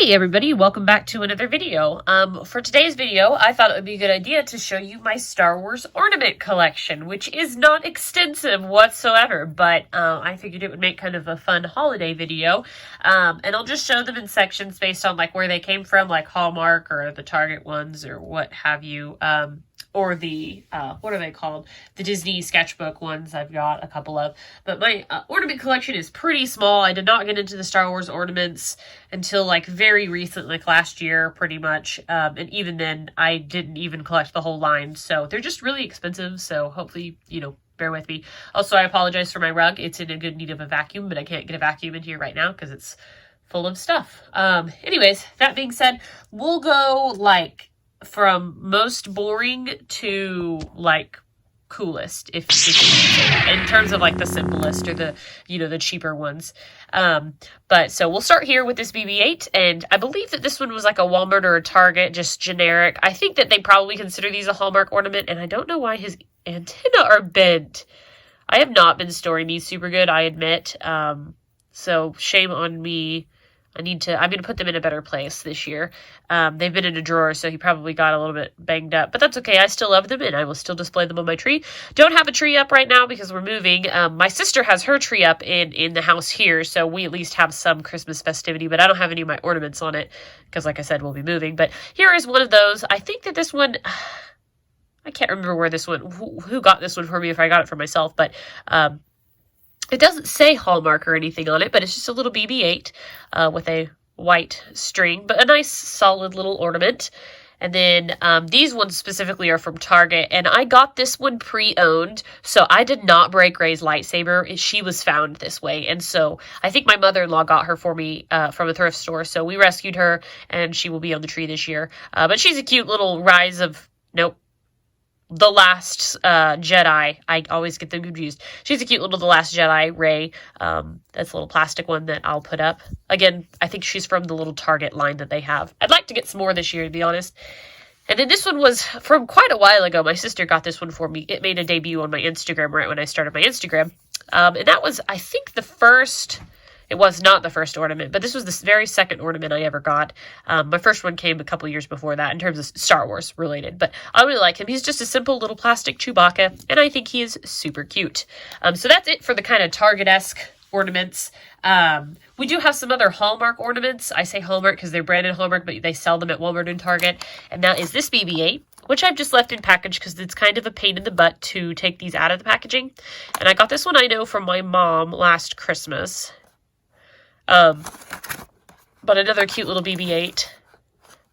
Hey everybody, welcome back to another video. For today's video, I thought it would be a good idea to show you my Star Wars ornament collection, which is not extensive whatsoever, but I figured it would make kind of a fun holiday video. And I'll just show them in sections based on like where they came from, like Hallmark or the Target ones or what have you. Or the, what are they called? The Disney sketchbook ones I've got a couple of. But my ornament collection is pretty small. I did not get into the Star Wars ornaments until like very recent, like last year pretty much. And even then, I didn't even collect the whole line. So they're just really expensive. So hopefully, you know, bear with me. Also, I apologize for my rug. It's in a good need of a vacuum, but I can't get a vacuum in here right now because it's full of stuff. Anyways, that being said, we'll go like from most boring to like coolest, if you can say that, in terms of like the simplest or the, you know, the cheaper ones. But so we'll start here with this BB-8, and I believe that this one was like a Walmart or a Target, just generic. I think that they probably consider these a Hallmark ornament, and I don't know why his antenna are bent. I have not been storing these super good, I admit. So shame on me. I'm going to put them in a better place this year. They've been in a drawer, so he probably got a little bit banged up. But that's okay. I still love them, and I will still display them on my tree. Don't have a tree up right now because we're moving. My sister has her tree up in the house here, so we at least have some Christmas festivity. But I don't have any of my ornaments on it because, like I said, we'll be moving. But here is one of those. I think that this one... I can't remember where this one... Who got this one for me if I got it for myself, but... It doesn't say Hallmark or anything on it, but it's just a little BB-8 with a white string, but a nice solid little ornament. And then these ones specifically are from Target, and I got this one pre-owned, so I did not break Ray's lightsaber. She was found this way, and so I think my mother-in-law got her for me from a thrift store, so we rescued her, and she will be on the tree this year. But she's a cute little Rise of... Nope. The Last Jedi. I always get them confused. She's a cute little The Last Jedi Ray. That's a little plastic one that I'll put up. Again, I think she's from the little Target line that they have. I'd like to get some more this year, to be honest. And then this one was from quite a while ago. My sister got this one for me. It made a debut on my Instagram right when I started my Instagram. And that was, I think, the first... It was not the first ornament, but this was the very second ornament I ever got. My first one came a couple years before that in terms of Star Wars related, but I really like him. He's just a simple little plastic Chewbacca, and I think he is super cute. So that's it for the kind of Target-esque ornaments. We do have some other Hallmark ornaments. I say Hallmark because they're branded Hallmark, but they sell them at Walmart and Target, and that is this BB-8. Which I've just left in package because it's kind of a pain in the butt to take these out of the packaging. And I got this one, I know, from my mom last Christmas. But another cute little BB-8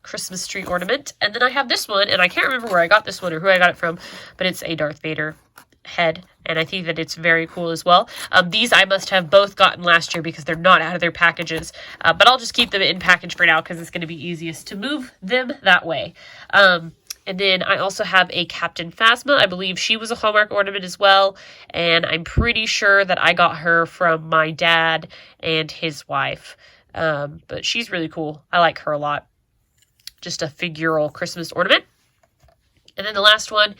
Christmas tree ornament. And then I have this one, and I can't remember where I got this one or who I got it from, but it's a Darth Vader head, and I think that it's very cool as well. These I must have both gotten last year because they're not out of their packages, but I'll just keep them in package for now because it's going to be easiest to move them that way. And then I also have a Captain Phasma. I believe she was a Hallmark ornament as well. And I'm pretty sure that I got her from my dad and his wife. But she's really cool. I like her a lot. Just a figural Christmas ornament. And then the last one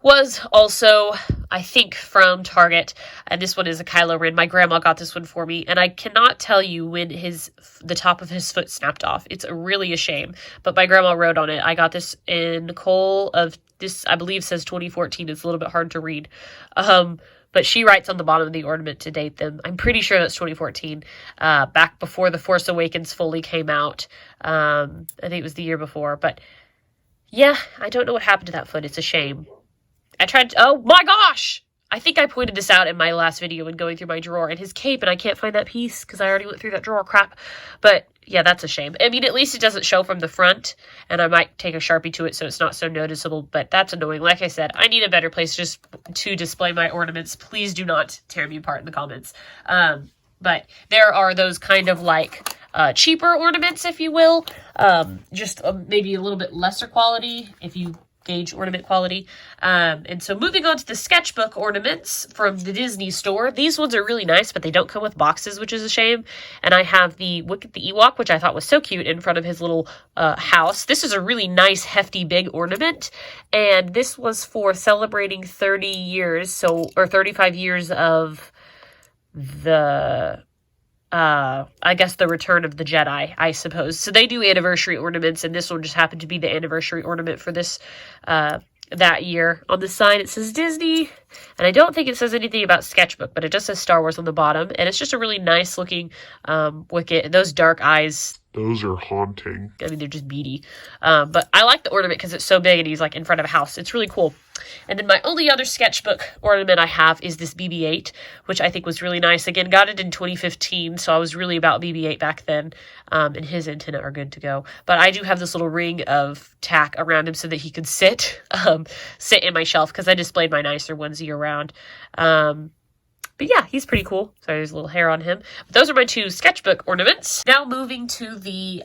was also, I think, from Target. And this one is a Kylo Ren. My grandma got this one for me. And I cannot tell you when the top of his foot snapped off. It's really a shame. But my grandma wrote on it. I got this in Nicole of this, I believe, says 2014. It's a little bit hard to read. But she writes on the bottom of the ornament to date them. I'm pretty sure that's 2014. Back before The Force Awakens fully came out. I think it was the year before. But yeah, I don't know what happened to that foot. It's a shame. I tried to, oh my gosh! I think I pointed this out in my last video when going through my drawer, and his cape, and I can't find that piece because I already went through that drawer, crap. But yeah, that's a shame. I mean, at least it doesn't show from the front, and I might take a Sharpie to it so it's not so noticeable, but that's annoying. Like I said, I need a better place just to display my ornaments. Please do not tear me apart in the comments. But there are those kind of like cheaper ornaments, if you will. Just maybe a little bit lesser quality, if you gauge ornament quality. And so moving on to the sketchbook ornaments from the Disney store. These ones are really nice, but they don't come with boxes, which is a shame. And I have the Wicket the Ewok, which I thought was so cute in front of his little house. This is a really nice, hefty, big ornament. And this was for celebrating 30 years, or 35 years of the I guess the Return of the Jedi, I suppose. So they do anniversary ornaments, and this one just happened to be the anniversary ornament for this, that year. On the sign it says Disney, and I don't think it says anything about Sketchbook, but it just says Star Wars on the bottom, and it's just a really nice looking Wicket. Those dark eyes, those are haunting. I mean, they're just beady. But I like the ornament because it's so big and he's like in front of a house. It's really cool. And then my only other sketchbook ornament I have is this BB-8, which I think was really nice. Again, got it in 2015, so I was really about BB-8 back then. And his antenna are good to go. But I do have this little ring of tack around him so that he could sit in my shelf because I displayed my nicer ones year round. But yeah, he's pretty cool. Sorry, there's a little hair on him. But those are my two sketchbook ornaments. Now moving to the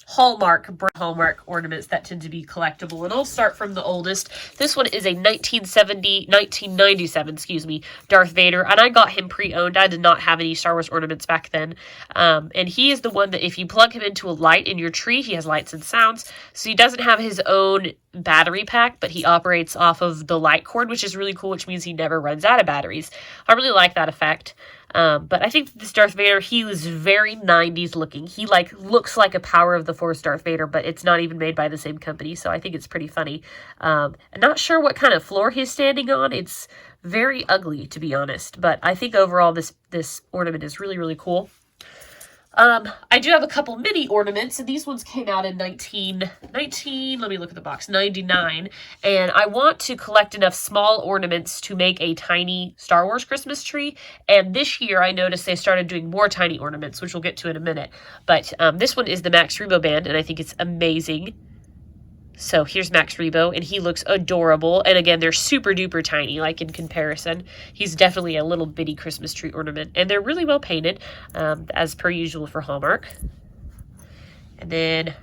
Hallmark ornaments that tend to be collectible. And I'll start from the oldest. This one is a 1997, Darth Vader. And I got him pre-owned. I did not have any Star Wars ornaments back then. And he is the one that if you plug him into a light in your tree, he has lights and sounds. So he doesn't have his own battery pack, but he operates off of the light cord, which is really cool, which means he never runs out of batteries. I really like that effect. But I think this Darth Vader, he was very 90s looking. He looks like a Power of the Force Darth Vader, but it's not even made by the same company, so I think it's pretty funny. I'm not sure what kind of floor he's standing on. It's very ugly, to be honest, but I think overall this ornament is really, really cool. I do have a couple mini ornaments, and these ones came out in 19, let me look at the box, 99, and I want to collect enough small ornaments to make a tiny Star Wars Christmas tree, and this year I noticed they started doing more tiny ornaments, which we'll get to in a minute, but this one is the Max Rebo band, and I think it's amazing. So here's Max Rebo, and he looks adorable. And again, they're super duper tiny, like in comparison. He's definitely a little bitty Christmas tree ornament. And they're really well painted, as per usual for Hallmark. And then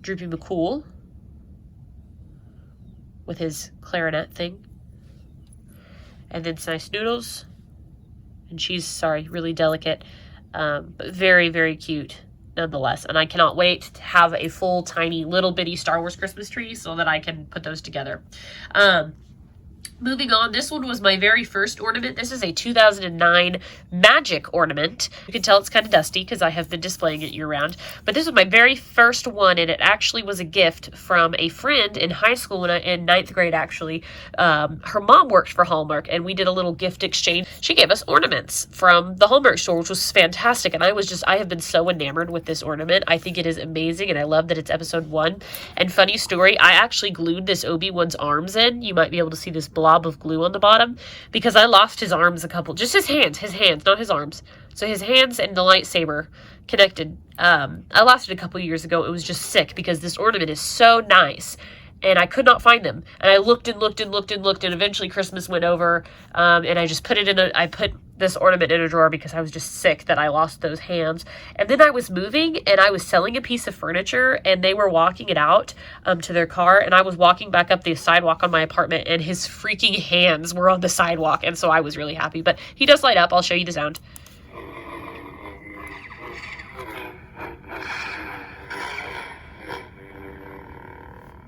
Droopy McCool with his clarinet thing. And then Nice Noodles. And she's, really delicate, but very, very cute nonetheless. And I cannot wait to have a full, tiny, little bitty Star Wars Christmas tree so that I can put those together. Moving on, this one was my very first ornament. This is a 2009 Magic Ornament. You can tell it's kind of dusty because I have been displaying it year-round. But this was my very first one, and it actually was a gift from a friend in high school, in 9th grade, actually. Her mom worked for Hallmark, and we did a little gift exchange. She gave us ornaments from the Hallmark store, which was fantastic. And I have been so enamored with this ornament. I think it is amazing, and I love that it's episode 1. And funny story, I actually glued this Obi-Wan's arms in. You might be able to see this blob of glue on the bottom because I lost his arms just his hands, not his arms. So his hands and the lightsaber connected. I lost it a couple years ago. It was just sick because this ornament is so nice and I could not find them. And I looked and eventually Christmas went over, and I just put this ornament in a drawer because I was just sick that I lost those hands. And then I was moving and I was selling a piece of furniture and they were walking it out to their car, and I was walking back up the sidewalk on my apartment and his freaking hands were on the sidewalk, and so I was really happy. But he does light up. I'll show you the sound.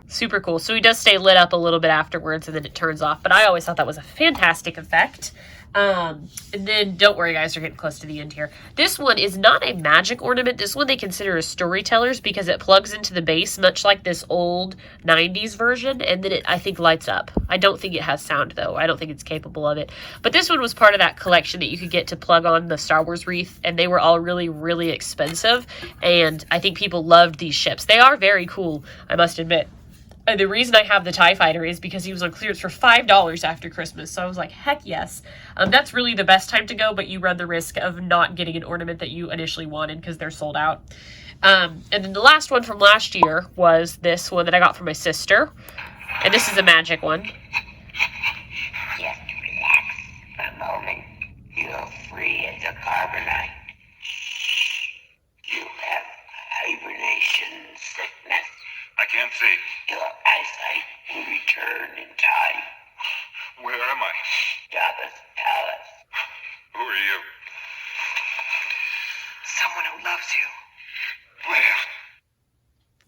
Super cool. So he does stay lit up a little bit afterwards and then it turns off. But I always thought that was a fantastic effect. And then, don't worry guys, we're getting close to the end here. This one is not a magic ornament. This one they consider a storyteller's because it plugs into the base, much like this old 90s version, and then it, I think, lights up. I don't think it has sound, though. I don't think it's capable of it. But this one was part of that collection that you could get to plug on the Star Wars wreath, and they were all really, really expensive, and I think people loved these ships. They are very cool, I must admit. And the reason I have the TIE Fighter is because he was on clearance for $5 after Christmas. So I was like, heck yes. That's really the best time to go, but you run the risk of not getting an ornament that you initially wanted because they're sold out. And then the last one from last year was this one that I got from my sister. And this is a magic one. Just relax for a moment. You're free as a carbonite. You have hibernation sickness. I can't see. Your eyesight will return in time. Where am I? Jabba's palace. Who are you? Someone who loves you. Where?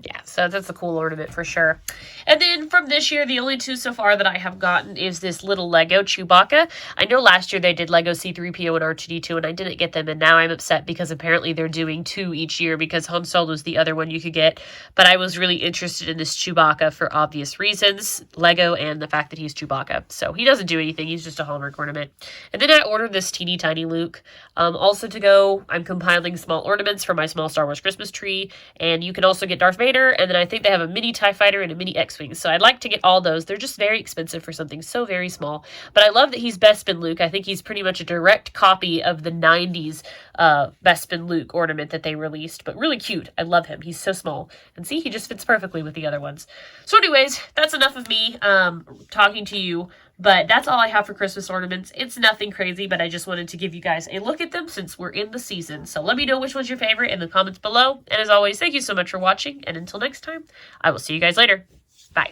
Yeah, so that's a cool ornament for sure. And then from this year, the only two so far that I have gotten is this little Lego Chewbacca. I know last year they did Lego C-3PO and R2-D2, and I didn't get them, and now I'm upset because apparently they're doing 2 each year because Han Solo's the other one you could get. But I was really interested in this Chewbacca for obvious reasons, Lego and the fact that he's Chewbacca. So he doesn't do anything, he's just a Hallmark ornament. And then I ordered this teeny tiny Luke. Also to go, I'm compiling small ornaments for my small Star Wars Christmas tree, and you can also get Darth Vader, and then I think they have a mini TIE Fighter and a mini X-Wing, so I'd like to get all those. They're just very expensive for something so very small, but I love that he's Bespin Luke. I think he's pretty much a direct copy of the 90s Bespin Luke ornament that they released, but really cute. I love him. He's so small, and see, he just fits perfectly with the other ones. So anyways, that's enough of me talking to you. But that's all I have for Christmas ornaments. It's nothing crazy, but I just wanted to give you guys a look at them since we're in the season. So let me know which one's your favorite in the comments below. And as always, thank you so much for watching. And until next time, I will see you guys later. Bye.